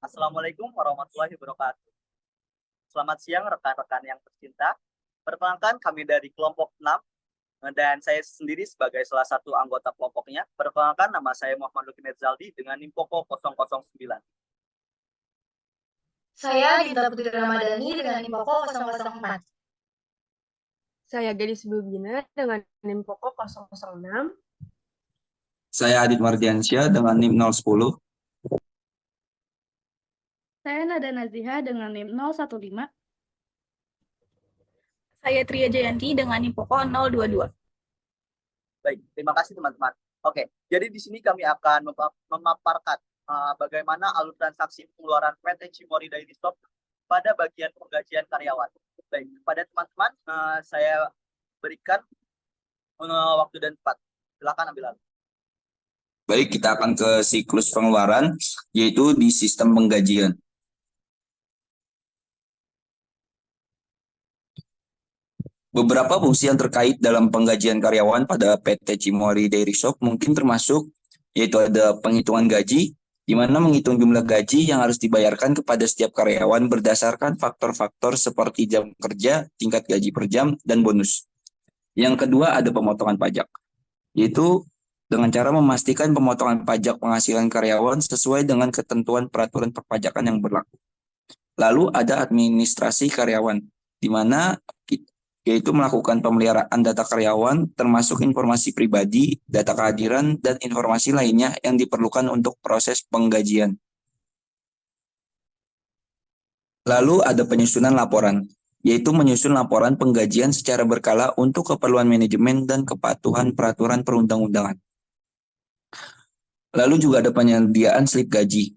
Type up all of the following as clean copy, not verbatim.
Assalamualaikum warahmatullahi wabarakatuh. Selamat siang rekan-rekan yang tercinta. Perkenalkan kami dari kelompok 6 dan saya sendiri sebagai salah satu anggota kelompoknya. Perkenalkan nama saya Muhammad Luki Merzaldi dengan NIM Poko 009. Saya Dinda Putri Ramadhani dengan NIM Poko 004. Saya Gadis Bulbina dengan NIM Poko 006. Saya Adit Mardiansyah dengan NIM 010. Saya Nada Naziha dengan NIM 015. Saya Tria Jayanti dengan NIM Poko 022. Baik, terima kasih teman-teman. Oke, jadi di sini kami akan memaparkan bagaimana alur transaksi pengeluaran PT Cimory Dairy Shop pada bagian penggajian karyawan. Baik, kepada teman-teman saya berikan waktu dan tempat. Silakan ambil alih. Baik, kita akan ke siklus pengeluaran, yaitu di sistem penggajian. Beberapa fungsi yang terkait dalam penggajian karyawan pada PT Cimory Dairy Shop mungkin termasuk, yaitu ada penghitungan gaji, di mana menghitung jumlah gaji yang harus dibayarkan kepada setiap karyawan berdasarkan faktor-faktor seperti jam kerja, tingkat gaji per jam, dan bonus. Yang kedua ada pemotongan pajak, yaitu dengan cara memastikan pemotongan pajak penghasilan karyawan sesuai dengan ketentuan peraturan perpajakan yang berlaku. Lalu ada administrasi karyawan, di mana yaitu melakukan pemeliharaan data karyawan termasuk informasi pribadi, data kehadiran, dan informasi lainnya yang diperlukan untuk proses penggajian. Lalu ada penyusunan laporan, yaitu menyusun laporan penggajian secara berkala untuk keperluan manajemen dan kepatuhan peraturan perundang-undangan. Lalu juga ada penyediaan slip gaji,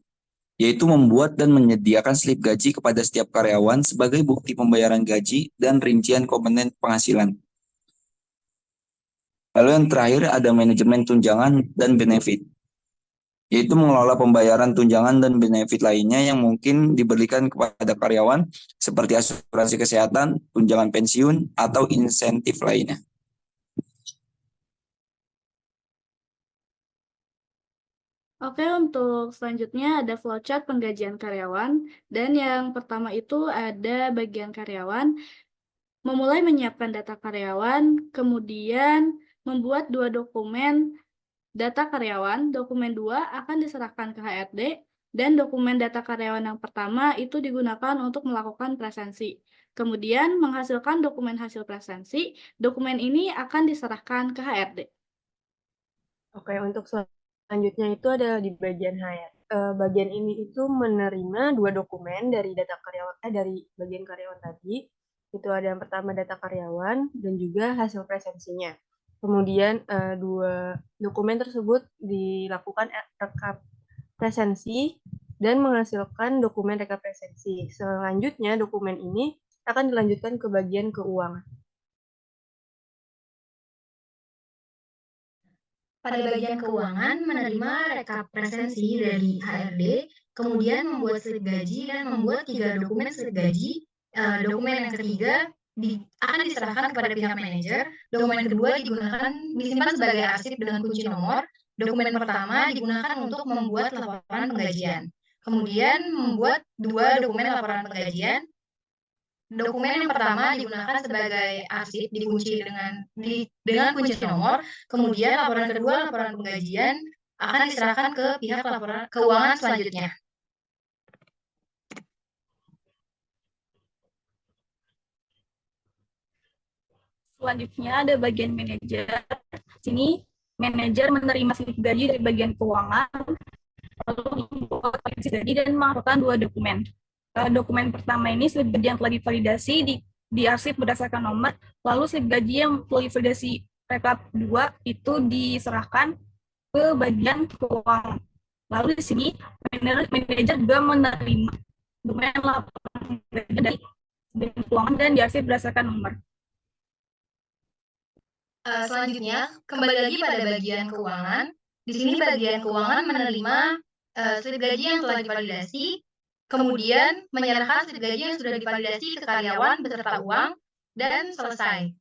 yaitu membuat dan menyediakan slip gaji kepada setiap karyawan sebagai bukti pembayaran gaji dan rincian komponen penghasilan. Lalu yang terakhir ada manajemen tunjangan dan benefit, yaitu mengelola pembayaran tunjangan dan benefit lainnya yang mungkin diberikan kepada karyawan seperti asuransi kesehatan, tunjangan pensiun, atau insentif lainnya. Oke, untuk selanjutnya ada flowchart penggajian karyawan. Dan yang pertama itu ada bagian karyawan, memulai menyiapkan data karyawan, kemudian membuat 2 dokumen data karyawan. Dokumen 2 akan diserahkan ke HRD, dan dokumen data karyawan yang pertama itu digunakan untuk melakukan presensi. Kemudian menghasilkan dokumen hasil presensi, dokumen ini akan diserahkan ke HRD. Oke, untuk selanjutnya itu ada di bagian HR. Bagian ini itu menerima 2 dokumen dari data karyawan dari bagian karyawan tadi. Itu ada yang pertama data karyawan dan juga hasil presensinya. Kemudian 2 dokumen tersebut dilakukan rekap presensi dan menghasilkan dokumen rekap presensi. Selanjutnya dokumen ini akan dilanjutkan ke bagian keuangan. Pada bagian keuangan menerima rekap presensi dari HRD, kemudian membuat slip gaji dan membuat 3 dokumen slip gaji. Dokumen yang ketiga akan diserahkan kepada pihak manajer. Dokumen kedua disimpan sebagai arsip dengan kunci nomor. Dokumen pertama digunakan untuk membuat laporan penggajian. Kemudian membuat 2 dokumen laporan penggajian. Dokumen yang pertama digunakan sebagai arsip dikunci dengan kunci nomor. Kemudian laporan kedua, laporan penggajian, akan diserahkan ke pihak laporan keuangan selanjutnya. Selanjutnya ada bagian manajer. Sini manajer menerima slip gaji dari bagian keuangan, lalu membuat slip gaji dan melakukan 2 dokumen. Dokumen pertama ini slip gaji yang telah divalidasi diarsip berdasarkan nomor, lalu slip gaji yang telah divalidasi rekap 2 itu diserahkan ke bagian keuangan. Lalu di sini manajer juga menerima dokumen laporan dari bagian keuangan dan diarsip berdasarkan nomor. Selanjutnya, kembali lagi pada bagian keuangan. Di sini bagian keuangan menerima slip gaji yang telah divalidasi, kemudian menyerahkan slip gaji yang sudah divalidasi ke karyawan beserta uang, dan selesai.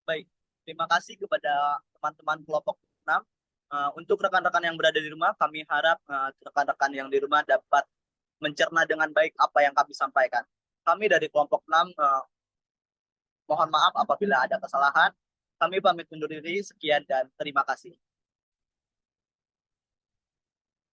Baik, terima kasih kepada teman-teman kelompok 6 Untuk rekan-rekan yang berada di rumah, kami harap rekan-rekan yang di rumah dapat mencerna dengan baik apa yang kami sampaikan. Kami dari kelompok 6 mohon maaf apabila ada kesalahan. Kami pamit undur diri. Sekian dan terima kasih.